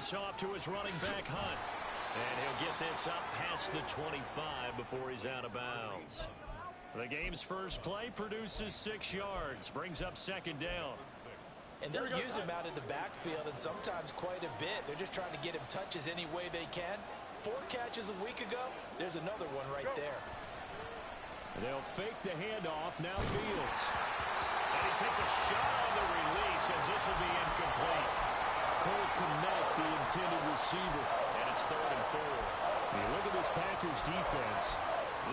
this off to his running back, Hunt. And he'll get this up past the 25 before he's out of bounds. The game's first play produces 6 yards, brings up second down. And they'll use him out in the backfield, and sometimes quite a bit. They're just trying to get him touches any way they can. 4 catches a week ago, there's another one right there. They'll fake the handoff, now Fields. And he takes a shot on the release as this will be incomplete. Cole Kmet, the intended receiver, and it's 3rd and 4. When you look at this Packers defense,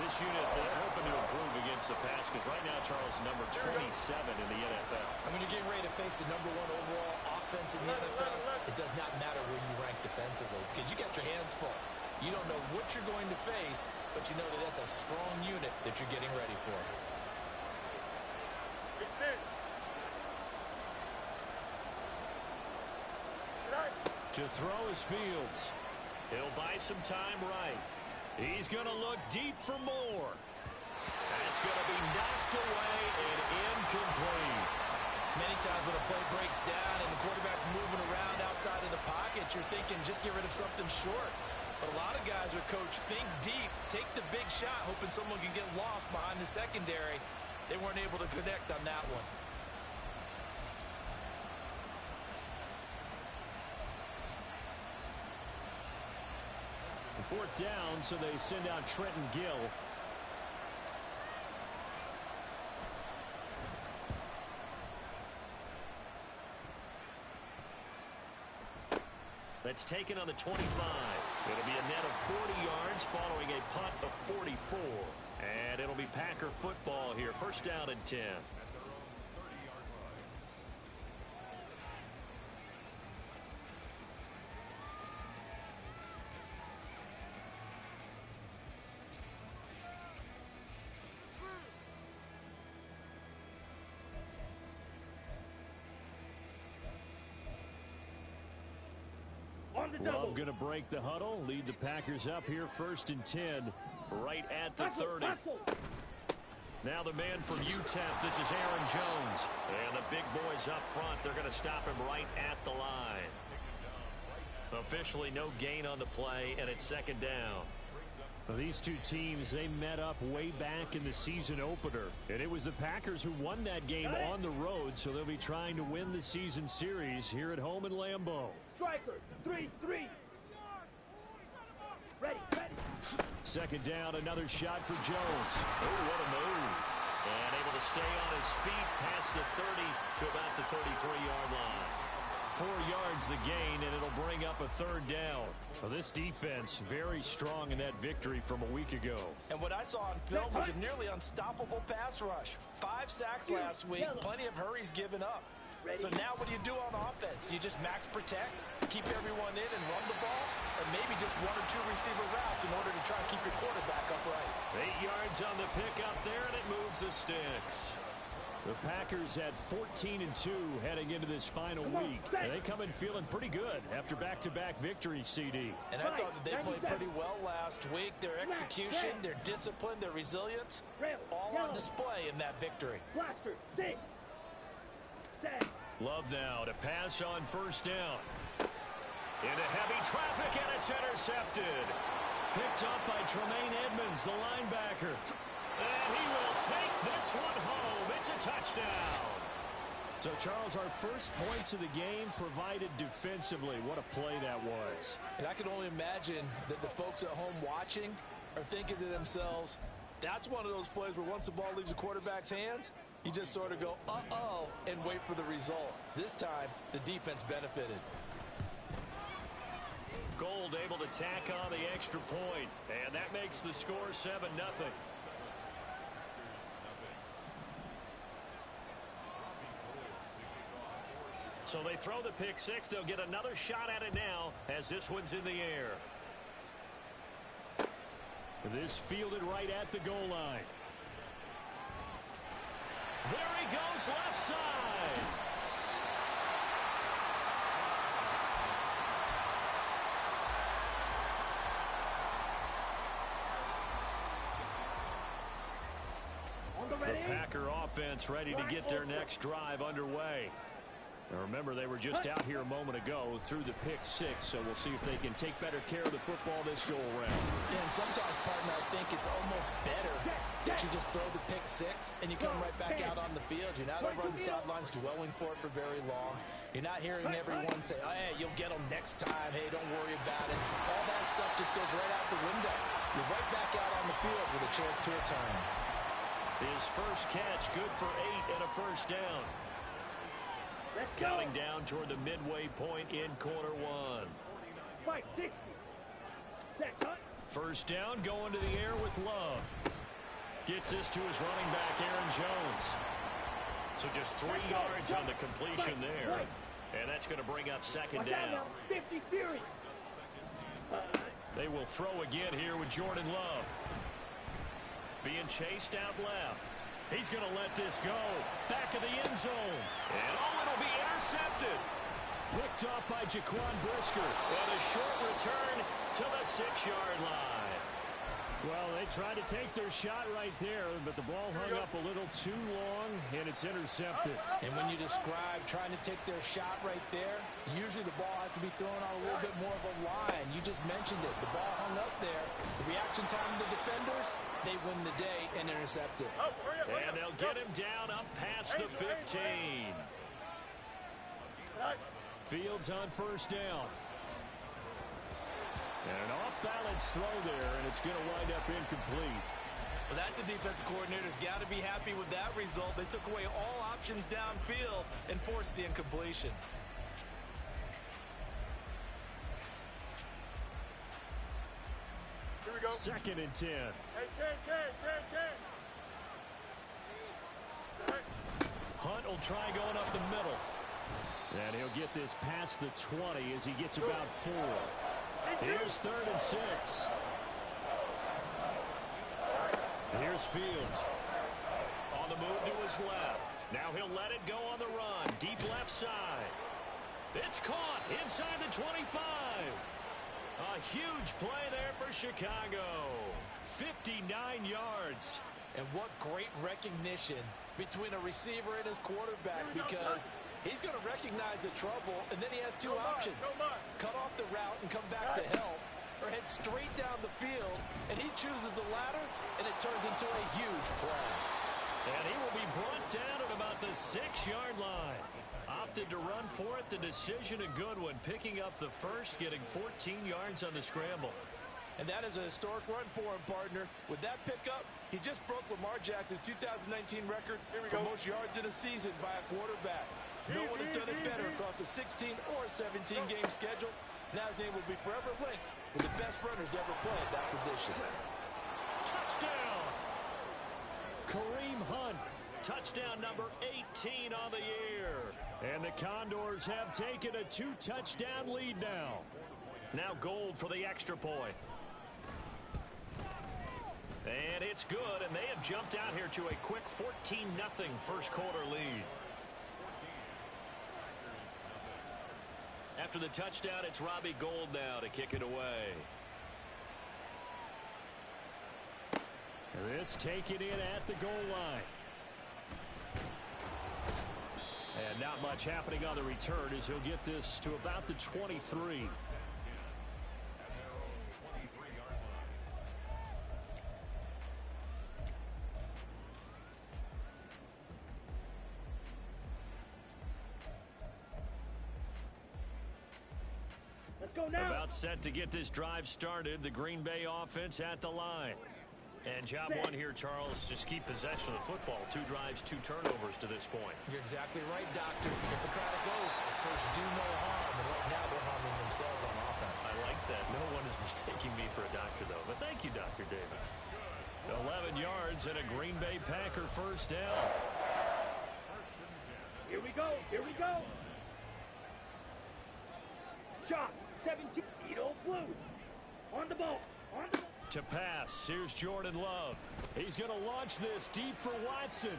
this unit, they're hoping to improve against the pass because right now, Charles, number 27 in the NFL. And when you're getting ready to face the #1 overall offense in the NFL, it does not matter where you rank defensively because you got your hands full. You don't know what you're going to face, but you know that that's a strong unit that you're getting ready for. To throw is Fields. He'll buy some time right. He's going to look deep for more. That's going to be knocked away and incomplete. Many times when a play breaks down and the quarterback's moving around outside of the pocket, you're thinking just get rid of something short. But a lot of guys are coached, think deep, take the big shot, hoping someone can get lost behind the secondary. They weren't able to connect on that one. 4th down, so they send out Trenton Gill. That's taken on the 25. It'll be a net of 40 yards following a punt of 44. And it'll be Packer football here. 1st down and 10. Love going to break the huddle, lead the Packers up here 1st and 10, right at the 30. Now the man from UTEP, this is Aaron Jones. And the big boys up front, they're going to stop him right at the line. Officially no gain on the play, and it's 2nd down. Well, these two teams, they met up way back in the season opener. And it was the Packers who won that game on the road, so they'll be trying to win the season series here at home in Lambeau. Strikers, 3-3. Ready. 2nd down, another shot for Jones. Oh, what a move. And able to stay on his feet past the 30 to about the 33-yard line. 4 yards the gain, and it'll bring up a 3rd down. Well, this defense very strong in that victory from a week ago. And what I saw on film was a nearly unstoppable pass rush. 5 sacks last week, plenty of hurries given up. So now what do you do on offense? You just max protect, keep everyone in and run the ball, and maybe just 1 or 2 receiver routes in order to try and keep your quarterback upright. 8 yards on the pickup there, and it moves the sticks. The Packers at 14-2 heading into this final week. And they come in feeling pretty good after back-to-back victories, CD. And I thought that they played pretty well last week. Their execution, their discipline, their resilience, all on display in that victory. Love now to pass on 1st down. Into heavy traffic, and it's intercepted. Picked up by Tremaine Edmonds, the linebacker. And he will take this one home. It's a touchdown. So, Charles, our first points of the game provided defensively. What a play that was. And I can only imagine that the folks at home watching are thinking to themselves, that's one of those plays where once the ball leaves the quarterback's hands, you just sort of go, uh-oh, and wait for the result. This time, the defense benefited. Gold able to tack on the extra point, and that makes the score 7-0. So they throw the pick 6. They'll get another shot at it now as this one's in the air. This fielded right at the goal line. There he goes, left side. The Packer offense ready to get their next drive underway. Remember, they were just out here a moment ago through the pick six, so we'll see if they can take better care of the football this go-around. And sometimes, partner, I think it's almost better that you just throw the pick six and you come right back out on the field. You're not over on the sidelines dwelling for it for very long. You're not hearing everyone say, oh, hey, you'll get them next time. Hey, don't worry about it. All that stuff just goes right out the window. You're right back out on the field with a chance to return. His first catch, good for 8 and a first down. Counting down toward the midway point in quarter one. 560. First down, going to the air with Love. Gets this to his running back, Aaron Jones. So just 3 yards on the completion there. And that's going to bring up second down. 50 series. They will throw again here with Jordan Love. Being chased out left. He's going to let this go. Back of the end zone. And it'll be intercepted. Picked off by Jaquan Brisker. And a short return to the 6-yard line. Well, they tried to take their shot right there, but the ball hung up a little too long, and it's intercepted. And when you describe trying to take their shot right there, usually the ball has to be thrown on a little bit more of a line. You just mentioned it. The ball hung up there. The reaction time of the defenders, they win the day and intercept it. And they'll get him down up past the 15. Fields on first down. And an off-balance throw there, and it's going to wind up incomplete. Well, that's a defensive coordinator's got to be happy with that result. They took away all options downfield and forced the incompletion. Here we go. 2nd and 10. Hunt will try going up the middle. And he'll get this past the 20 as he gets about 4. Here's 3rd and 6. Here's Fields. On the move to his left. Now he'll let it go on the run. Deep left side. It's caught inside the 25. A huge play there for Chicago. 59 yards. And what great recognition between a receiver and his quarterback, because he's going to recognize the trouble, and then he has 2 options. Cut off the route and come back to help, or head straight down the field, and he chooses the latter, and it turns into a huge play. And he will be brought down at about the 6-yard line. Opted to run for it. The decision a good one. Picking up the first, getting 14 yards on the scramble. And that is a historic run for him, partner. With that pickup, he just broke Lamar Jackson's 2019 record for most yards in a season by a quarterback. No one has done it better across a 16 or 17-game schedule. Now his name will be forever linked with the best runners to ever play at that position. Touchdown! Kareem Hunt. Touchdown number 18 on the year. And the Condors have taken a 2-touchdown lead now. Now Gold for the extra point. And it's good, and they have jumped out here to a quick 14-0 first quarter lead. After the touchdown, it's Robbie Gould now to kick it away. This taken in at the goal line. And not much happening on the return as he'll get this to about the 23. Let's go now. About set to get this drive started. The Green Bay offense at the line. And job one here, Charles, just keep possession of the football. 2 drives, 2 turnovers to this point. You're exactly right, Doctor. Hippocratic oath. First, do no harm. And right now, they're harming themselves on offense. I like that. No one is mistaking me for a doctor, though. But thank you, Dr. Davis. 11 yards and a Green Bay Packer first down. Here we go. Here we go. Shot. 17. Edo Blue. On the ball. On the ball. To pass, here's Jordan Love. He's going to launch this deep for Watson.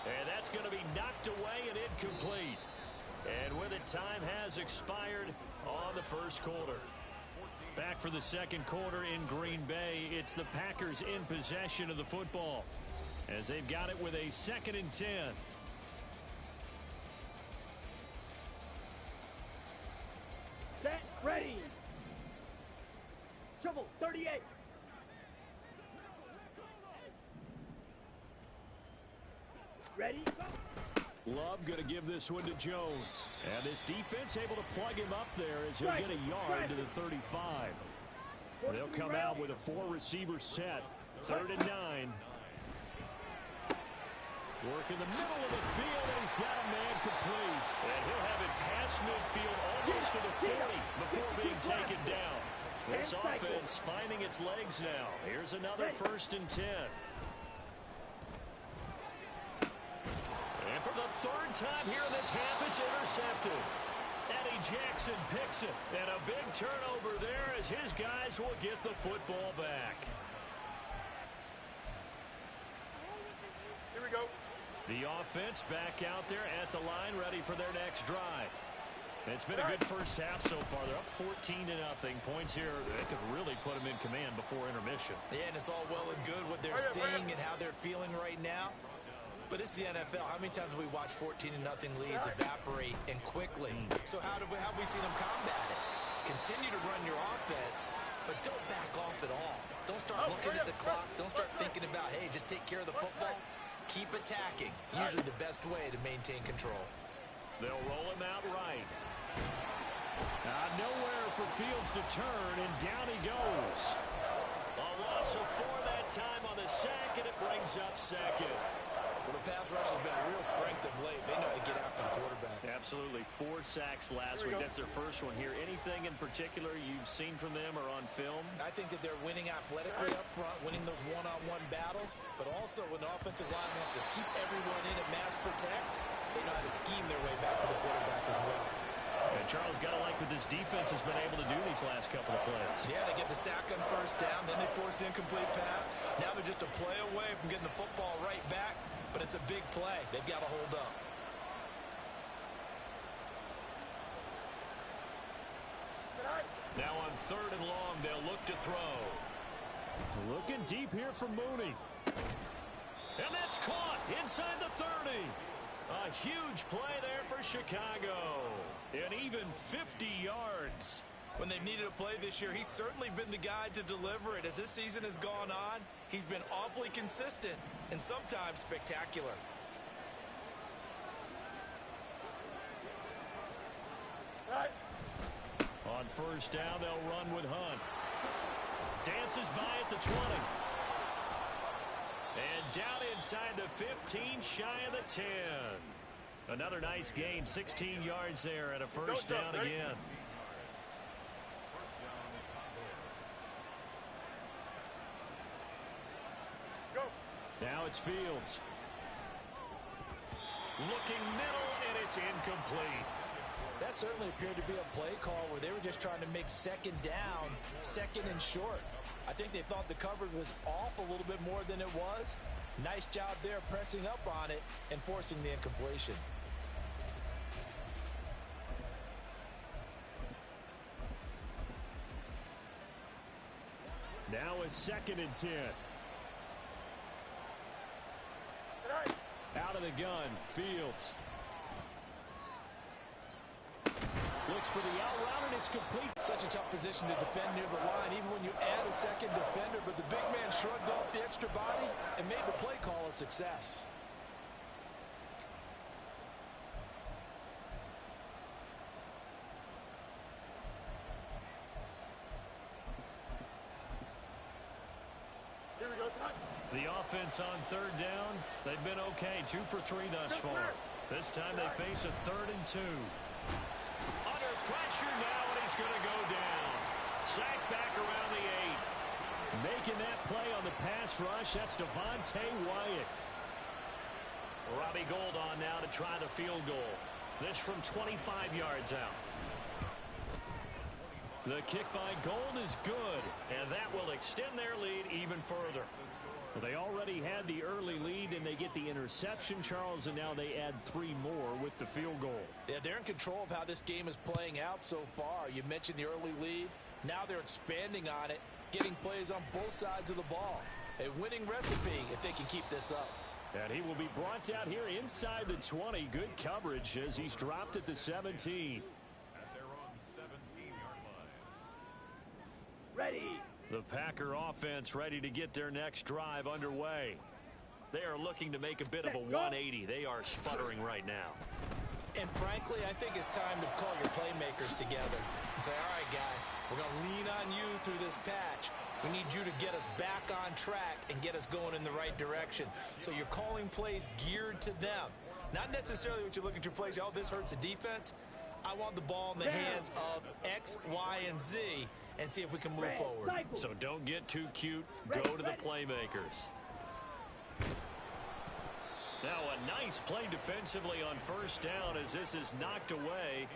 And that's going to be knocked away and incomplete. And with it, time has expired on the first quarter. Back for the second quarter in Green Bay. It's the Packers in possession of the football as they've got it with a 2nd and 10. Set. Ready. Shovel. 38. Ready. Go. Love going to give this one to Jones. And this defense able to plug him up there as he'll get a yard to the 35. They'll come out with a 4-receiver set. 3rd and 9. Work in the middle of the field, and he's got a man complete. And he'll have it past midfield almost to the 40 before being taken down. This offense finding its legs now. Here's another 1st and 10. And for the 3rd time here in this half, it's intercepted. Eddie Jackson picks it. And a big turnover there as his guys will get the football back. Here we go. The offense back out there at the line, ready for their next drive. It's been a good first half so far. They're up 14-0. Points here that could really put them in command before intermission. Yeah, and it's all well and good what they're seeing and how they're feeling right now. But it's the NFL. How many times have we watched 14-0 leads evaporate and quickly? So how have we seen them combat it? Continue to run your offense, but don't back off at all. Don't start looking at the clock. Don't start thinking about, hey, just take care of the football. Keep attacking. Usually the best way to maintain control. They'll roll him out right. Nowhere for Fields to turn, and down he goes. A loss of 4 that time on the sack, and it brings up 2nd. Well, the pass rush has been a real strength of late. They know how to get after the quarterback. Absolutely. 4 sacks last week. That's their first one here. Anything in particular you've seen from them or on film? I think that they're winning athletically up front, winning those one-on-one battles, but also when the offensive line wants to keep everyone in and mass protect, they know how to scheme their way back to the quarterback as well. And Charles, got to like what this defense has been able to do these last couple of plays. Yeah, they get the sack on 1st down, then they force the incomplete pass. Now they're just a play away from getting the football right back, but it's a big play. They've got to hold up. Now on 3rd and long, they'll look to throw. Looking deep here for Mooney. And that's caught inside the 30. A huge play there for Chicago. And even 50 yards. When they've needed a play this year, he's certainly been the guy to deliver it. As this season has gone on, he's been awfully consistent and sometimes spectacular. On 1st down, they'll run with Hunt. Dances by at the 20. And down inside the 15, shy of the 10. Another nice gain, 16 yards there, and a 1st down again. Go. Now it's Fields. Looking middle, and it's incomplete. That certainly appeared to be a play call where they were just trying to make 2nd down, 2nd and short. I think they thought the coverage was off a little bit more than it was. Nice job there pressing up on it and forcing the incompletion. Now a 2nd and 10. Out of the gun, Fields. Looks for the out route, and it's complete. Such a tough position to defend near the line, even when you add a 2nd defender. But the big man shrugged off the extra body and made the play call a success. Here we go, son. The offense on 3rd down, they've been okay, 2 for 3 thus far. This time they face a 3rd and 2. Under pressure now, and he's going to go down. Sacked back around the 8. Making that play on the pass rush, that's Devontae Wyatt. Robbie Gould on now to try the field goal. This from 25 yards out. The kick by Gould is good, and that will extend their lead even further. Well, they already had the early lead, and they get the interception, Charles, and now they add 3 more with the field goal. Yeah, they're in control of how this game is playing out so far. You mentioned the early lead. Now they're expanding on it, getting plays on both sides of the ball. A winning recipe if they can keep this up. And he will be brought out here inside the 20. Good coverage as he's dropped at the 17. At their own 17-yard Ready. The Packer offense ready to get their next drive underway. They are looking to make a bit of a 180. They are sputtering right now. And frankly, I think it's time to call your playmakers together and say, all right, guys, we're going to lean on you through this patch. We need you to get us back on track and get us going in the right direction. So you're calling plays geared to them. Not necessarily what you look at your plays, oh, this hurts the defense. I want the ball in the hands of X, Y, and Z and see if we can move forward. So don't get too cute. Go to the playmakers. Now a nice play defensively on first down as this is knocked away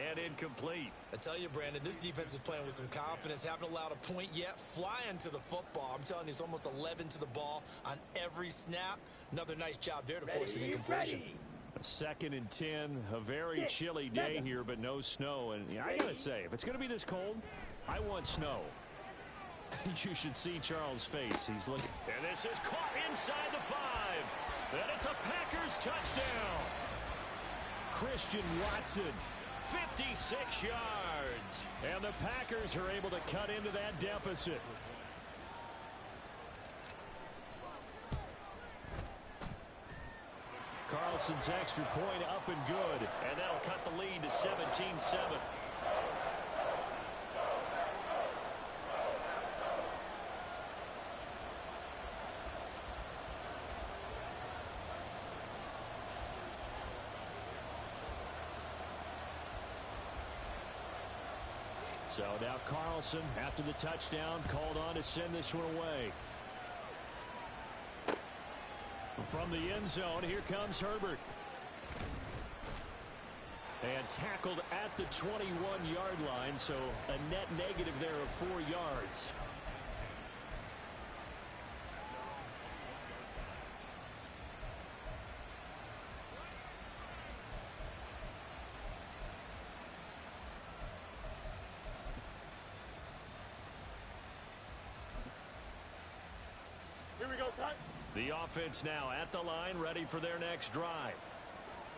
and incomplete. I tell you, Brandon, this defense is playing with some confidence. Haven't allowed a point yet. Flying to the football. I'm telling you, it's almost 11 to the ball on every snap. Another nice job there to force an incompletion. A 2nd and 10, a very chilly day here, but no snow. And I gotta say, if it's going to be this cold, I want snow. You should see Charles' face. He's looking. And this is caught inside the 5. And it's a Packers touchdown. Christian Watson, 56 yards. And the Packers are able to cut into that deficit. Carlson's extra point up and good. And that'll cut the lead to 17-7. So now Carlson, after the touchdown, called on to send this one away. From the end zone, here comes Herbert. And tackled at the 21-yard line, so a net negative there of 4 yards. Here we go, son. The offense now at the line, ready for their next drive.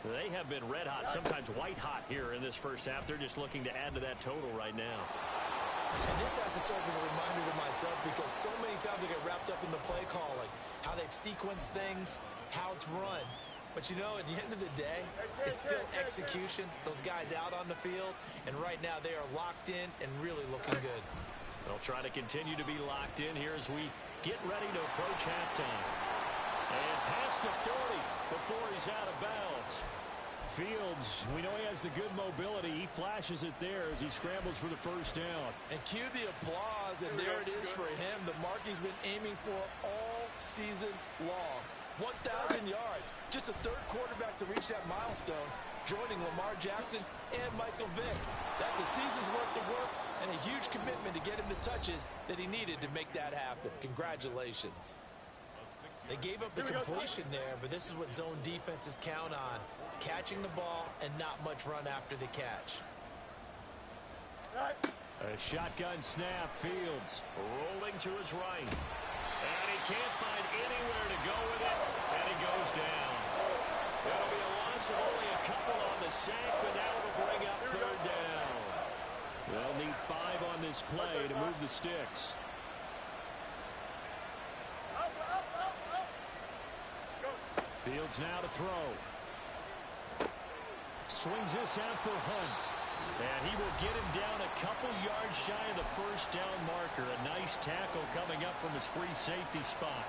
They have been red hot, sometimes white hot here in this first half. They're just looking to add to that total right now. And this has to serve as a reminder to myself because so many times I get wrapped up in the play calling, how they've sequenced things, how it's run. But, you know, at the end of the day, it's still execution. Those guys out on the field, and right now they are locked in and really looking good. They'll try to continue to be locked in here as we get ready to approach halftime. And past the 40 before he's out of bounds. Fields, we know he has the good mobility. He flashes it there as he scrambles for the first down. And cue the applause, and there it is for him. The mark he's been aiming for all season long. 1,000 yards. Just the 3rd quarterback to reach that milestone, joining Lamar Jackson and Michael Vick. That's a season's worth of work and a huge commitment to get him the touches that he needed to make that happen. Congratulations. They gave up the completion there, but this is what zone defenses count on. Catching the ball and not much run after the catch. A shotgun snap. Fields rolling to his right. And he can't find anywhere to go with it, and he goes down. That'll be a loss of only a couple on the sack, but now it'll bring up 3rd down. They'll need 5 on this play to move the sticks. Fields now to throw. Swings this out for Hunt. And he will get him down a couple yards shy of the first down marker. A nice tackle coming up from his free safety spot.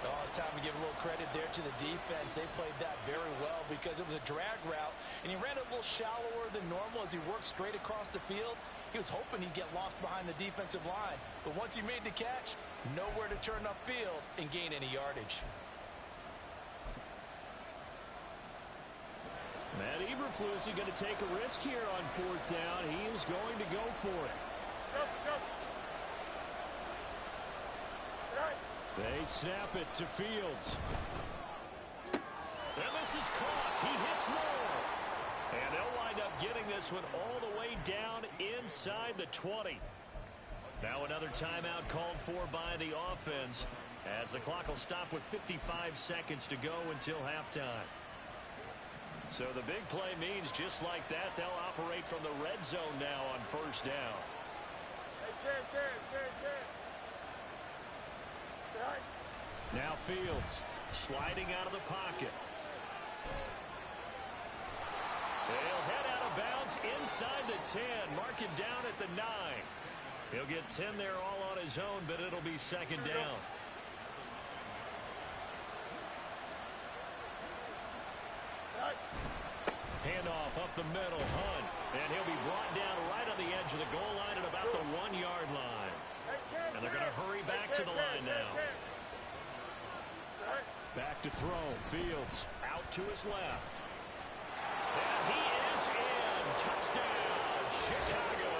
Oh, it's time to give a little credit there to the defense. They played that very well because it was a drag route, and he ran it a little shallower than normal as he worked straight across the field. He was hoping he'd get lost behind the defensive line, but once he made the catch, nowhere to turn upfield and gain any yardage. Matt Eberflus is going to take a risk here on 4th down. He is going to go for it. They snap it to Fields. And this is caught. He hits more. And they'll wind up getting this with all the way down inside the 20. Now another timeout called for by the offense as the clock will stop with 55 seconds to go until halftime. So the big play means just like that, they'll operate from the red zone now on 1st down. Now Fields sliding out of the pocket. He'll head out of bounds inside the 10. Mark it down at the 9. He'll get 10 there all on his own, but it'll be second down. Handoff up the middle, Hunt. And he'll be brought down right on the edge of the goal line at about the 1-yard line. And they're going to hurry back to the line now. Back to throw. Fields out to his left. And he is in. Touchdown, Chicago.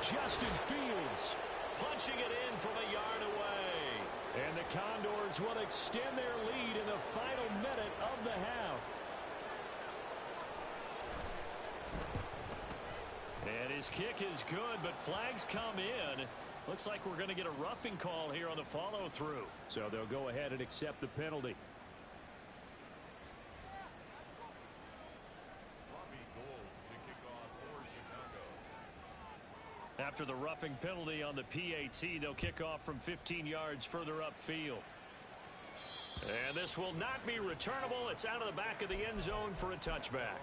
Justin Fields punching it in from a yard away. And the Condors will extend their lead in the final minute of the half. And his kick is good, but flags come in. Looks like we're going to get a roughing call here on the follow-through. So they'll go ahead and accept the penalty. After the roughing penalty on the PAT, they'll kick off from 15 yards further upfield. And this will not be returnable. It's out of the back of the end zone for a touchback.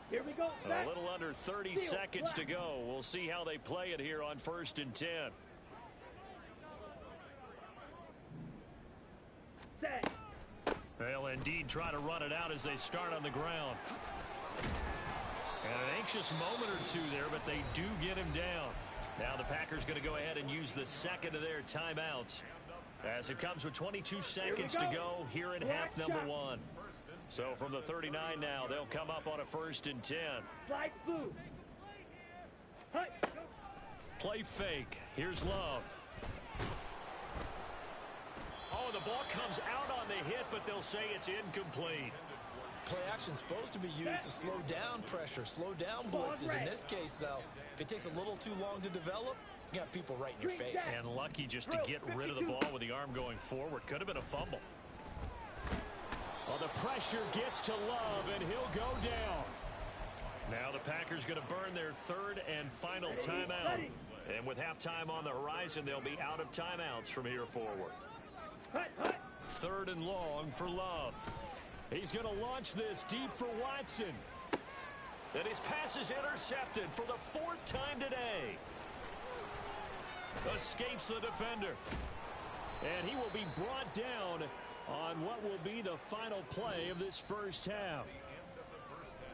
Here we go. A little under 30 seconds to go. We'll see how they play it here on 1st and 10. Set. They'll indeed try to run it out as they start on the ground. And an anxious moment or two there, but they do get him down. Now the Packers going to go ahead and use the second of their timeouts as it comes with 22 seconds to go here in half number 1. So from the 39 now, they'll come up on a 1st and 10. Slide through. Play fake. Here's Love. Oh, the ball comes out on the hit, but they'll say it's incomplete. Play action supposed to be used to slow down pressure, slow down blitzes. In this case, though, if it takes a little too long to develop, you got people right in your face. And lucky just to get rid of the ball with the arm going forward. Could have been a fumble. Well, the pressure gets to Love, and he'll go down. Now the Packers going to burn their 3rd and final timeout. And with halftime on the horizon, they'll be out of timeouts from here forward. 3rd and long for Love. He's going to launch this deep for Watson. And his pass is intercepted for the 4th time today. Escapes the defender. And he will be brought down on what will be the final play of this first half.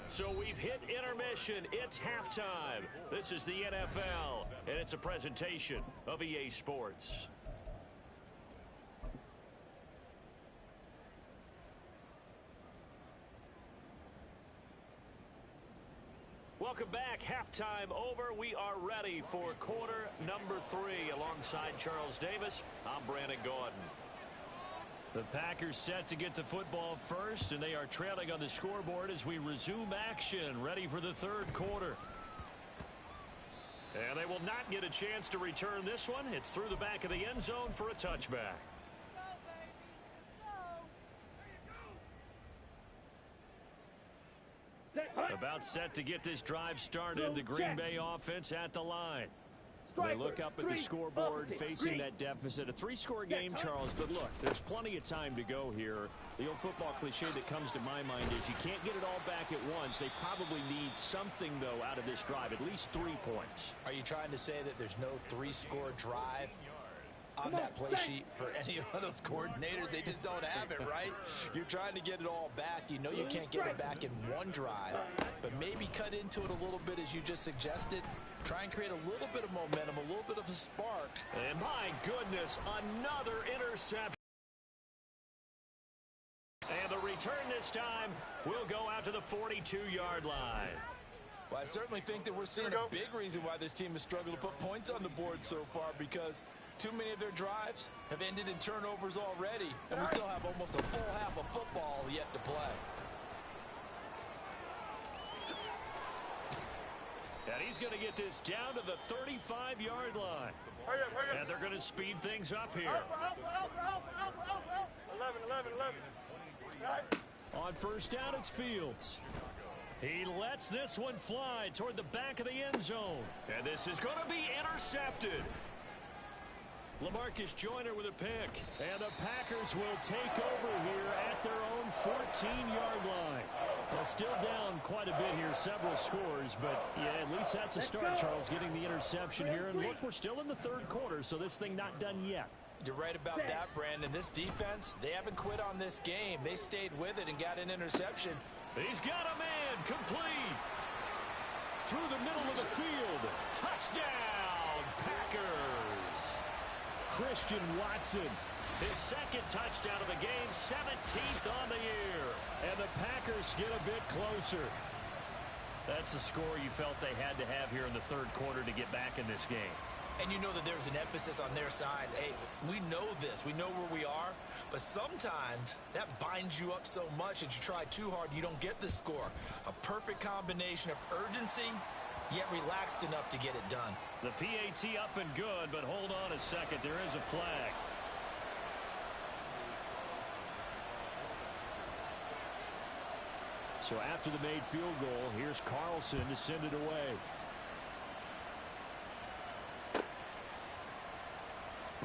So we've hit intermission. It's halftime. This is the NFL, and it's a presentation of EA Sports. Welcome back. Halftime over. We are ready for quarter number 3. Alongside Charles Davis, I'm Brandon Gordon. The Packers set to get the football first, and they are trailing on the scoreboard as we resume action, ready for the 3rd quarter. And they will not get a chance to return this one. It's through the back of the end zone for a touchback. About set to get this drive started. The Green Bay offense at the line. They look up at the scoreboard, facing that deficit. A 3-score game, Charles, but look, there's plenty of time to go here. The old football cliche that comes to my mind is you can't get it all back at once. They probably need something, though, out of this drive, at least 3 points. Are you trying to say that there's no 3-score drive on that play sheet for any of those coordinators? They just don't have it, right? You're trying to get it all back. You know you can't get it back in one drive, but maybe cut into it a little bit as you just suggested. Try and create a little bit of momentum, a little bit of a spark. And my goodness, another interception. And the return this time will go out to the 42-yard line. Well, I certainly think that we're seeing a big reason why this team has struggled to put points on the board so far, because too many of their drives have ended in turnovers already, and we still have almost a full half of football yet to play. And he's going to get this down to the 35-yard line. And they're going to speed things up here. 11. On first down, it's Fields. He lets this one fly toward the back of the end zone. And this is going to be intercepted. LaMarcus Joyner with a pick. And the Packers will take over here at their own 14-yard line. Well, still down quite a bit here, several scores, but yeah, at least that's a start, Charles, getting the interception here. And look, we're still in the third quarter, so this thing not done yet. You're right about that, Brandon. This defense, they haven't quit on this game. They stayed with it and got an interception. He's got a man, complete. Through the middle of the field. Touchdown, Packers. Christian Watson, his second touchdown of the game, 17th on the year. And the Packers get a bit closer. That's a score you felt they had to have here in the third quarter to get back in this game. And you know that there's an emphasis on their side. Hey, we know this. We know where we are. But sometimes that binds you up so much that you try too hard, you don't get the score. A perfect combination of urgency, yet relaxed enough to get it done. The PAT up and good, but hold on a second. There is a flag. So after the made field goal, here's Carlson to send it away.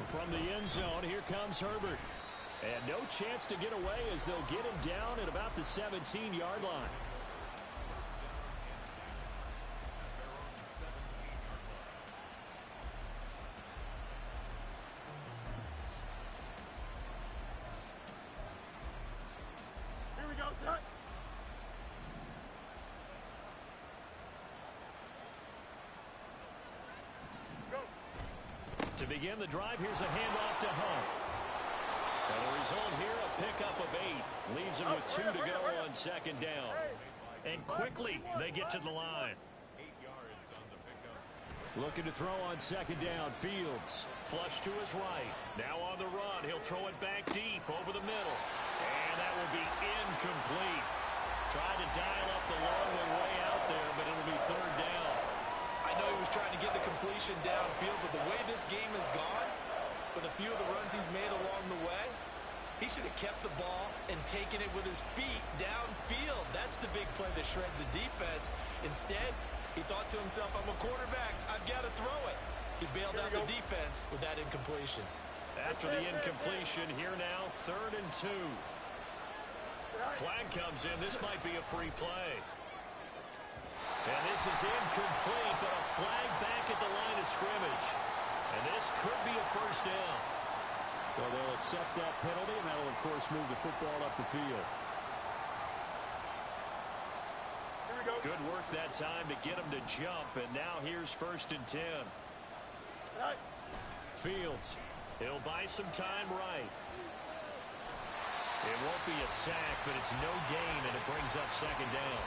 From the end zone, here comes Herbert. And no chance to get away as they'll get him down at about the 17-yard line. Here we go, son. To begin the drive, here's a handoff to Hunt. And the result here, a pickup of 8. Leaves him with 2 to go on second down. And quickly, they get to the line. 8 yards on the pickup. Looking to throw on second down. Fields. Flush to his right. Now on the run. He'll throw it back deep over the middle. And that will be incomplete. Tried to dial up the long way out there, but it'll be third down. I know he was trying to get the completion downfield, but the way this game has gone, with a few of the runs he's made along the way, he should have kept the ball and taken it with his feet downfield. That's the big play that shreds a defense. Instead, he thought to himself, I'm a quarterback, I've got to throw it. He bailed out the defense with that incompletion. After the incompletion, here now, 3rd and 2. Flag comes in. This might be a free play. And this is incomplete, but a flag back at the line of scrimmage. And this could be a first down. Well, they'll accept that penalty, and that'll, of course, move the football up the field. Here we go. Good work that time to get him to jump, and now here's 1st and 10. Right. Fields. He'll buy some time right. It won't be a sack, but it's no gain, and it brings up second down.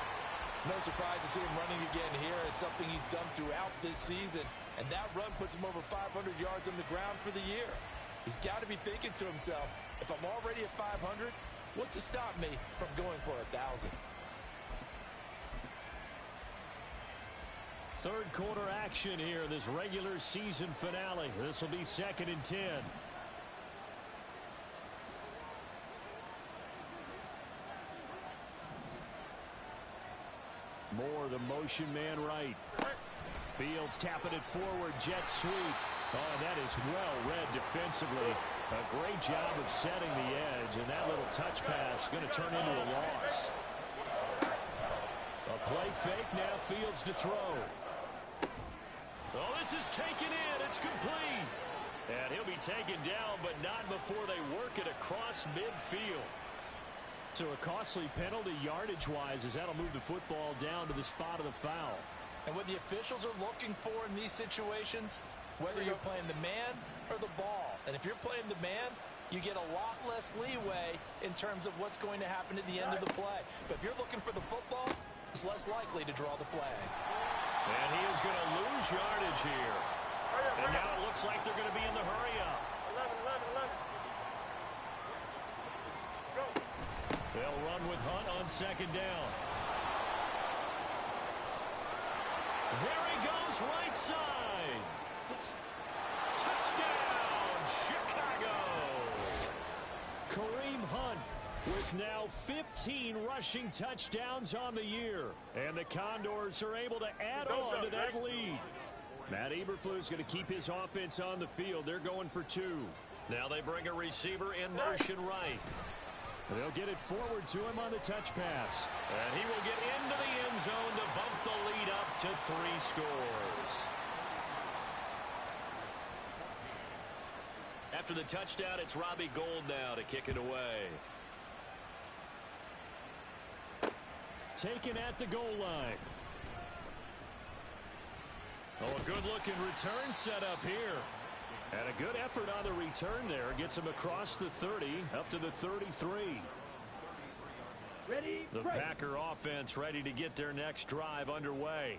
No surprise to see him running again here. It's something he's done throughout this season. And that run puts him over 500 yards on the ground for the year. He's got to be thinking to himself, if I'm already at 500, what's to stop me from going for 1,000? Third quarter action here, this regular season finale. This will be 2nd and 10. Moore, the motion man right. Fields tapping it forward, jet sweep. Oh, that is well read defensively. A great job of setting the edge, and that little touch pass is going to turn into a loss. A play fake, now Fields to throw. Oh, this is taken in. It's complete. And he'll be taken down, but not before they work it across midfield. So a costly penalty yardage-wise as that'll move the football down to the spot of the foul. And what the officials are looking for in these situations, whether you're playing the man or the ball. And if you're playing the man, you get a lot less leeway in terms of what's going to happen at the end of the play. But if you're looking for the football, it's less likely to draw the flag. And he is going to lose yardage here. And now it looks like they're going to be in the hurry-up. 11. Go. They'll run with Hunt on second down. There he goes, right side. Touchdown, Chicago. Kareem Hunt with now 15 rushing touchdowns on the year. And the Condors are able to add on to that lead. Matt Eberflus is going to keep his offense on the field. They're going for 2. Now they bring a receiver in motion right. They'll get it forward to him on the touch pass. And he will get into the end zone to bump the lead up to 3 scores. After the touchdown, it's Robbie Gould now to kick it away. Taken at the goal line. Oh, a good-looking return set up here. And a good effort on the return there. Gets him across the 30, up to the 33. Ready, the Packer offense ready to get their next drive underway.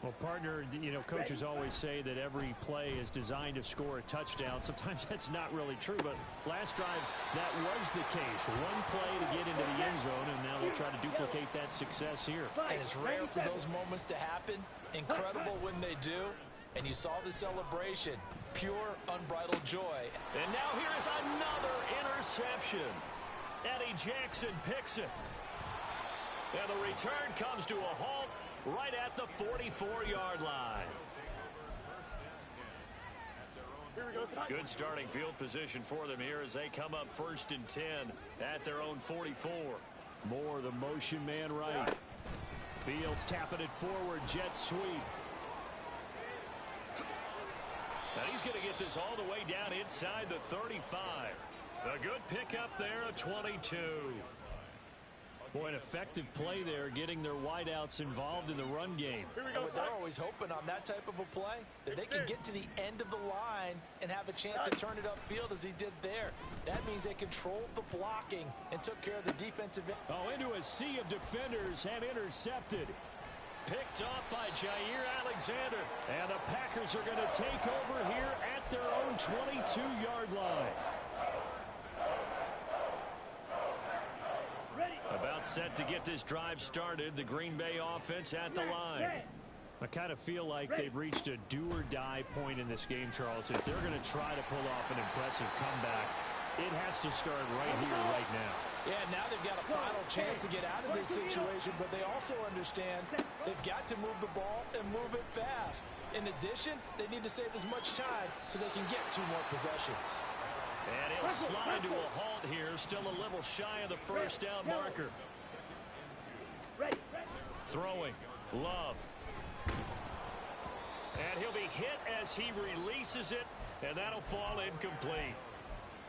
Well, partner, you know, coaches always say that every play is designed to score a touchdown. Sometimes that's not really true, but last drive, that was the case. One play to get into the end zone, and now they'll try to duplicate that success here. And it's rare for those moments to happen. Incredible when they do. And you saw the celebration. Pure, unbridled joy. And now here is another interception. Eddie Jackson picks it. And the return comes to a halt right at the 44-yard line. Here we go. Good starting field position for them here as they come up 1st and 10 at their own 44. Moore, the motion man right. Fields tapping it forward, jet sweep. And he's going to get this all the way down inside the 35. A good pickup there, a 22. Boy, an effective play there, getting their wideouts involved in the run game. Here we go. They're always hoping on that type of a play that they can get to the end of the line and have a chance to turn it upfield as he did there. That means they controlled the blocking and took care of the defensive end. Oh, into a sea of defenders and intercepted. Picked off by Jair Alexander. And the Packers are going to take over here at their own 22-yard line. About set to get this drive started. The Green Bay offense at the line. I kind of feel like they've reached a do-or-die point in this game, Charles. If they're going to try to pull off an impressive comeback, it has to start right here, right now. Yeah, now they've got a final chance to get out of this situation, but they also understand they've got to move the ball and move it fast. In addition, they need to save as much time so they can get 2 more possessions. And he'll slide to a halt here, still a little shy of the first down marker. Throwing, Love. And he'll be hit as he releases it, and that'll fall incomplete.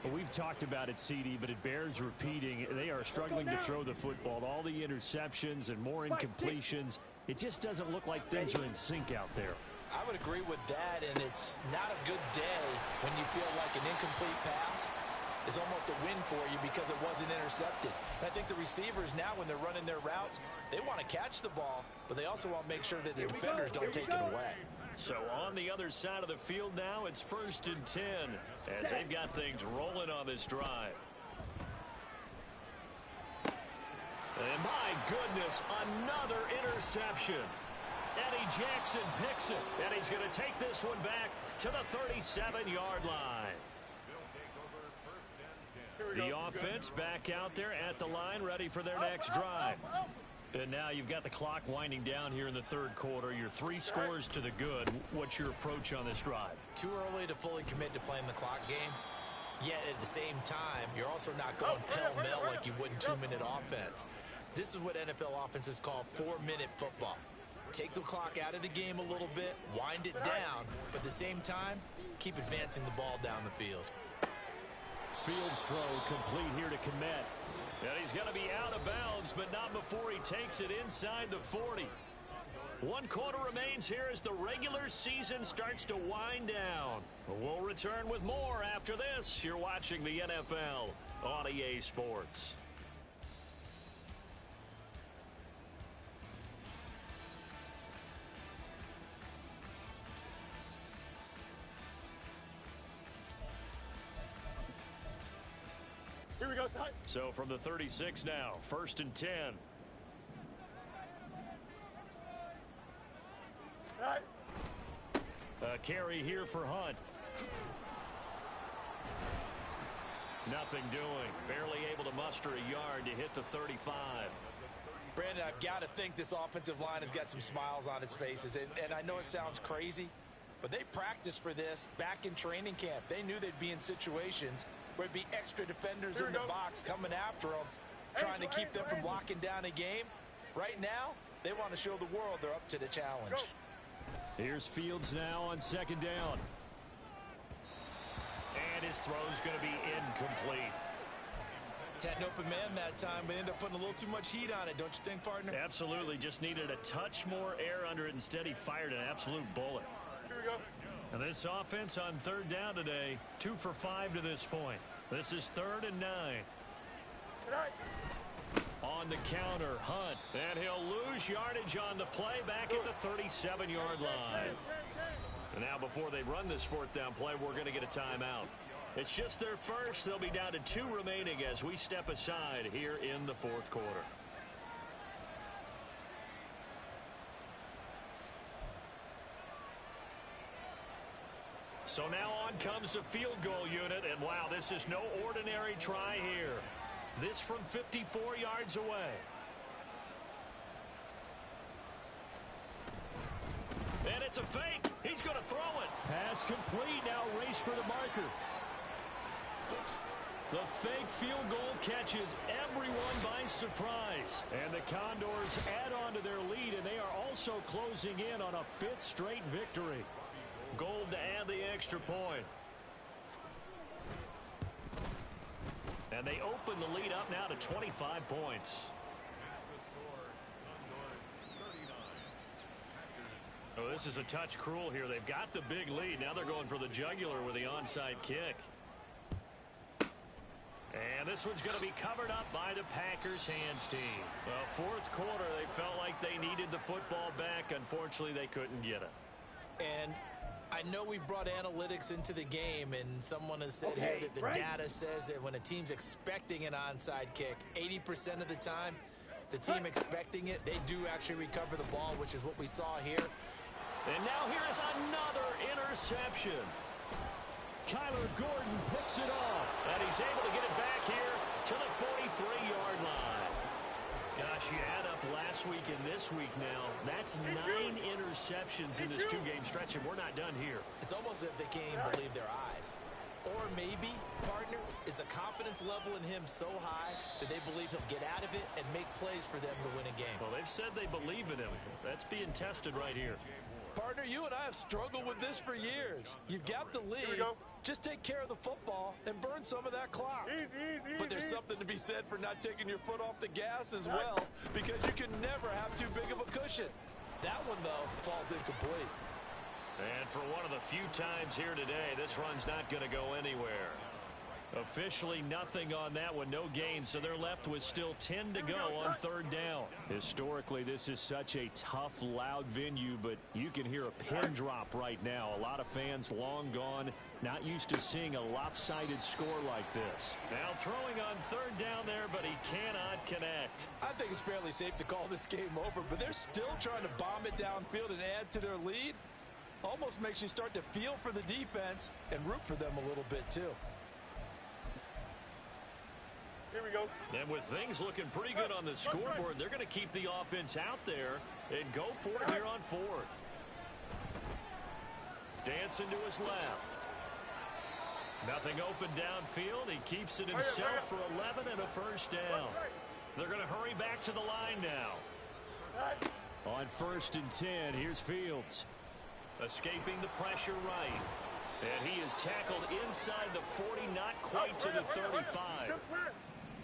Well, we've talked about it, CD, but it bears repeating. They are struggling to throw the football. All the interceptions and more incompletions. It just doesn't look like things are in sync out there. I would agree with that, and it's not a good day when you feel like an incomplete pass is almost a win for you because it wasn't intercepted. And I think the receivers now, when they're running their routes, they want to catch the ball, but they also want to make sure that the defenders don't take it away. So on the other side of the field now, it's 1st and 10 as they've got things rolling on this drive. And my goodness, another interception. Eddie Jackson picks it, and he's going to take this one back to the 37-yard line. The offense back out there at the line, ready for their next drive. And now you've got the clock winding down here in the 3rd quarter. You're 3 scores to the good. What's your approach on this drive? Too early to fully commit to playing the clock game. Yet at the same time, you're also not going pell-mell like you would in 2-minute offense. This is what NFL offenses call 4-minute football. Take the clock out of the game a little bit, wind it down, but at the same time, keep advancing the ball down the field. Fields throw complete here to Kmet. And he's going to be out of bounds, but not before he takes it inside the 40. 1 quarter remains here as the regular season starts to wind down. We'll return with more after this. You're watching the NFL on EA Sports. Here we go, Sai. So from the 36 now, 1st and 10. Right. A carry here for Hunt. Nothing doing. Barely able to muster a yard to hit the 35. Brandon, I've got to think this offensive line has got some smiles on its faces. And I know it sounds crazy, but they practiced for this back in training camp. They knew they'd be in situations where it'd be extra defenders in the box coming after them, trying to keep them from locking down a game. Right now, they want to show the world they're up to the challenge. Here's Fields now on second down. And his throw's going to be incomplete. Had an open man that time, but ended up putting a little too much heat on it, don't you think, partner? Absolutely. Just needed a touch more air under it. Instead, he fired an absolute bullet. Here we go. And this offense on third down today, 2 for 5 to this point. This is 3rd and 9. On the counter, Hunt. And he'll lose yardage on the play back at the 37-yard line. And now before they run this 4th down play, we're going to get a timeout. It's just their first. They'll be down to 2 remaining as we step aside here in the 4th quarter. So now on comes the field goal unit, and wow, this is no ordinary try here. This from 54 yards away. And it's a fake. He's going to throw it. Pass complete. Now race for the marker. The fake field goal catches everyone by surprise. And the Condors add on to their lead, and they are also closing in on a 5th straight victory. Gold to add the extra point. And they open the lead up now to 25 points. Oh, this is a touch cruel here. They've got the big lead. Now they're going for the jugular with the onside kick. And this one's going to be covered up by the Packers hands team. Well, 4th quarter, they felt like they needed the football back. Unfortunately, they couldn't get it. And I know we brought analytics into the game, and someone has said here that the data says that when a team's expecting an onside kick, 80% of the time, the team expecting it, they do actually recover the ball, which is what we saw here. And now here's another interception. Kyler Gordon picks it off, and he's able to get it back here to the 43-yard line. Gosh, you add up last week and this week now. That's 9 interceptions in this 2-game stretch, and we're not done here. It's almost as if they can't even believe their eyes. Or maybe, partner, is the confidence level in him so high that they believe he'll get out of it and make plays for them to win a game. Well, they've said they believe in him. That's being tested right here. Partner, you and I have struggled with this for years. You've got the lead. Just take care of the football and burn some of that clock. Easy. But there's something to be said for not taking your foot off the gas as well, because you can never have too big of a cushion. That one, though, falls incomplete. And for one of the few times here today, this run's not going to go anywhere. Officially nothing on that one, no gain, so they're left with still 10 to go on 3rd down. Historically, this is such a tough, loud venue, but you can hear a pin drop right now. A lot of fans long gone, not used to seeing a lopsided score like this. Now throwing on 3rd down there, but he cannot connect. I think it's fairly safe to call this game over, but they're still trying to bomb it downfield and add to their lead. Almost makes you start to feel for the defense and root for them a little bit, too. Here we go. And with things looking pretty good on the scoreboard, they're going to keep the offense out there and go for it here on 4th. Dancing to his left. Nothing open downfield. He keeps it himself for 11 and a 1st down. They're going to hurry back to the line now. On 1st and 10, here's Fields. Escaping the pressure right. And he is tackled inside the 40, not quite to the 35.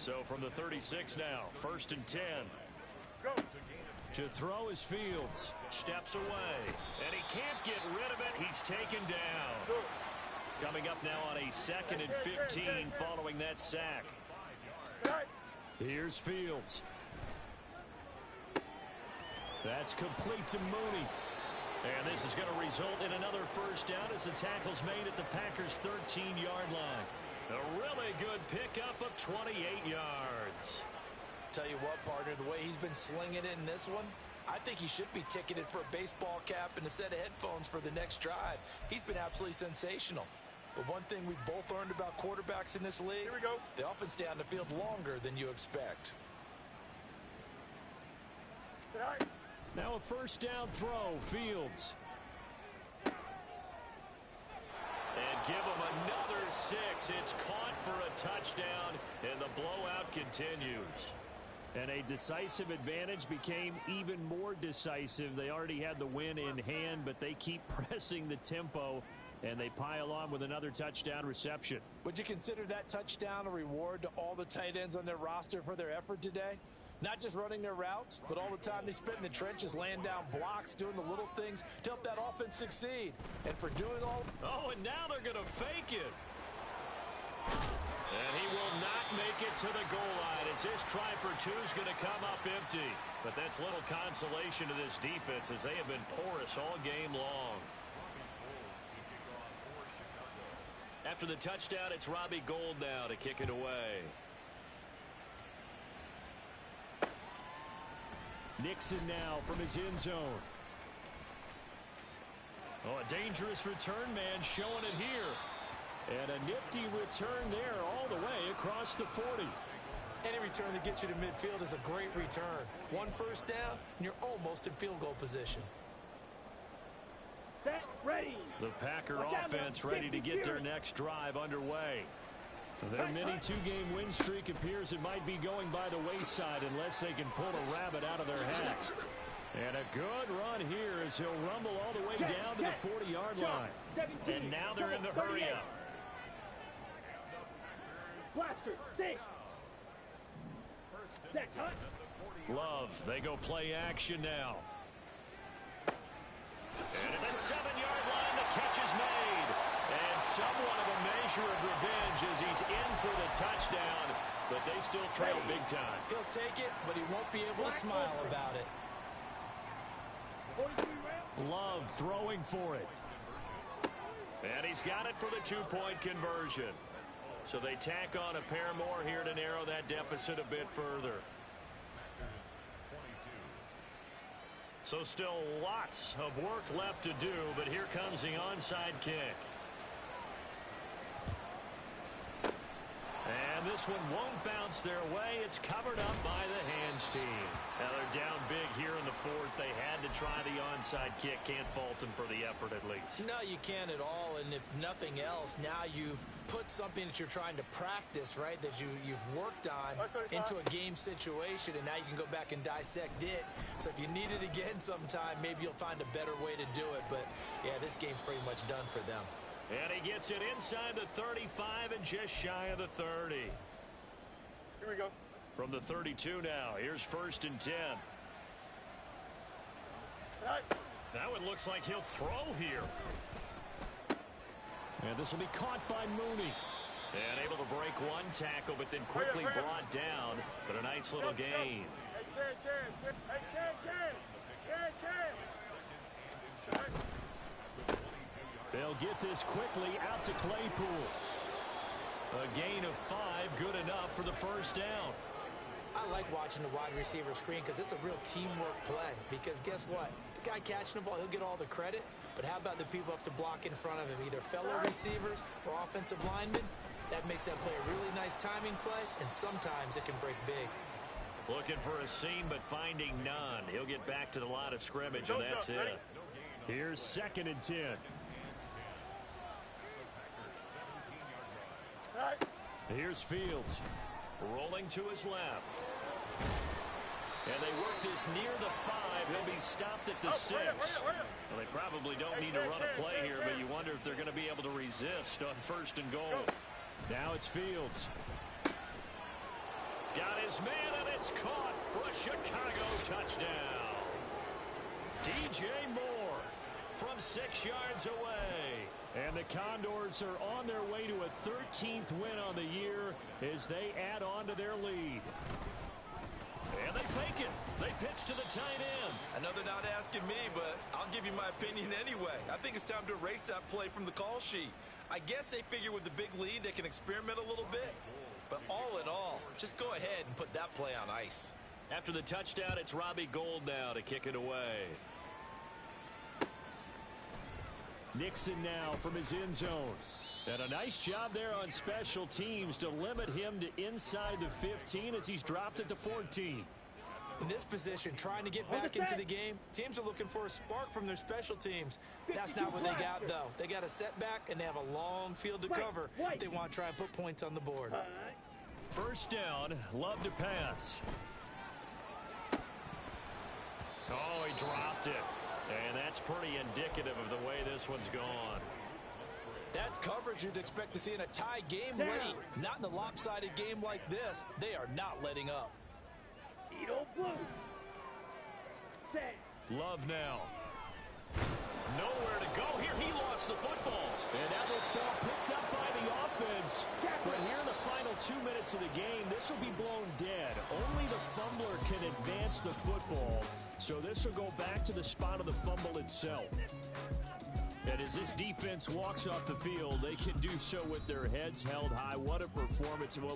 So from the 36 now, 1st and 10. Go. To throw is Fields. Steps away. And he can't get rid of it. He's taken down. Coming up now on a 2nd and 15 following that sack. Here's Fields. That's complete to Mooney. And this is going to result in another 1st down as the tackle's made at the Packers' 13-yard line. A really good pickup of 28 yards. Tell you what, partner, the way he's been slinging it in this one, I think he should be ticketed for a baseball cap and a set of headphones for the next drive. He's been absolutely sensational. But one thing we've both learned about quarterbacks in this league, Here we go. they often stay on the field longer than you expect. Now a first down throw, Fields. And give him another 6. It's caught for a touchdown, and the blowout continues. And a decisive advantage became even more decisive. They already had the win in hand, but they keep pressing the tempo, and they pile on with another touchdown reception. Would you consider that touchdown a reward to all the tight ends on their roster for their effort today? Not just running their routes, but all the time they spent in the trenches laying down blocks, doing the little things to help that offense succeed. And for doing all... Oh, and now they're going to fake it. And he will not make it to the goal line as this try for 2 is going to come up empty. But that's little consolation to this defense as they have been porous all game long. After the touchdown, it's Robbie Gould now to kick it away. Nixon now from his end zone. Oh, a dangerous return man showing it here. And a nifty return there all the way across the 40. Any return that gets you to midfield is a great return. One first down, and you're almost in field goal position. Set, ready. The Packer offense ready to get their next drive underway. Their mini 2-game win streak appears it might be going by the wayside unless they can pull a rabbit out of their hat. And a good run here as he'll rumble all the way down to the 40-yard line. And now they're in the hurry-up. Blaster, 6. Set, hunt. Love, they go play action now. And at the 7-yard line, the catch is made. And somewhat of a measure of revenge as he's in for the touchdown, but they still trail big time. He'll take it, but he won't be able to smile about it. Love throwing for it. And he's got it for the 2-point conversion. So they tack on a pair more here to narrow that deficit a bit further. So still lots of work left to do, but here comes the onside kick. And this one won't bounce their way. It's covered up by the hands team. Now they're down big here in the 4th. They had to try the onside kick. Can't fault them for the effort at least. No, you can't at all. And if nothing else, now you've put something that you're trying to practice, right, that you've worked on into a game situation, and now you can go back and dissect it. So if you need it again sometime, maybe you'll find a better way to do it. But, yeah, this game's pretty much done for them. And he gets it inside the 35 and just shy of the 30. Here we go. From the 32 now, here's 1st and 10. Now it looks like he'll throw here. And this will be caught by Mooney. And able to break one tackle, but then quickly brought down. But a nice little gain. They'll get this quickly out to Claypool. A gain of 5, good enough for the first down. I like watching the wide receiver screen because it's a real teamwork play. Because guess what? The guy catching the ball, he'll get all the credit. But how about the people up to block in front of him, either fellow receivers or offensive linemen? That makes that play a really nice timing play, and sometimes it can break big. Looking for a seam, but finding none. He'll get back to the line of scrimmage, and that's it. Here's 2nd and 10. Here's Fields. Rolling to his left. And they work this near the 5. He'll be stopped at the 6. Well, they probably don't need to run a play here, but you wonder if they're going to be able to resist on 1st and goal. Now it's Fields. Got his man, and it's caught for a Chicago touchdown. DJ Moore from 6 yards away. And the Condors are on their way to a 13th win on the year as they add on to their lead. And they fake it. They pitch to the tight end. I know they're not asking me, but I'll give you my opinion anyway. I think it's time to erase that play from the call sheet. I guess they figure with the big lead they can experiment a little bit. But all in all, just go ahead and put that play on ice. After the touchdown, it's Robbie Gould now to kick it away. Nixon now from his end zone. And a nice job there on special teams to limit him to inside the 15 as he's dropped it to 14. In this position, trying to get back into the game, teams are looking for a spark from their special teams. That's not what they got, though. They got a setback, and they have a long field to cover if they want to try and put points on the board. First down, Love to pass. Oh, he dropped it. And that's pretty indicative of the way this one's gone. That's coverage you'd expect to see in a tie game late. Not in a lopsided game like this. They are not letting up. Love now. Nowhere to go. Here he lost the football. And now this ball picked up by the offense. But here in the final 2 minutes of the game, this will be blown dead. Only the fumbler can advance the football. So this will go back to the spot of the fumble itself. And as this defense walks off the field, they can do so with their heads held high. What a performance.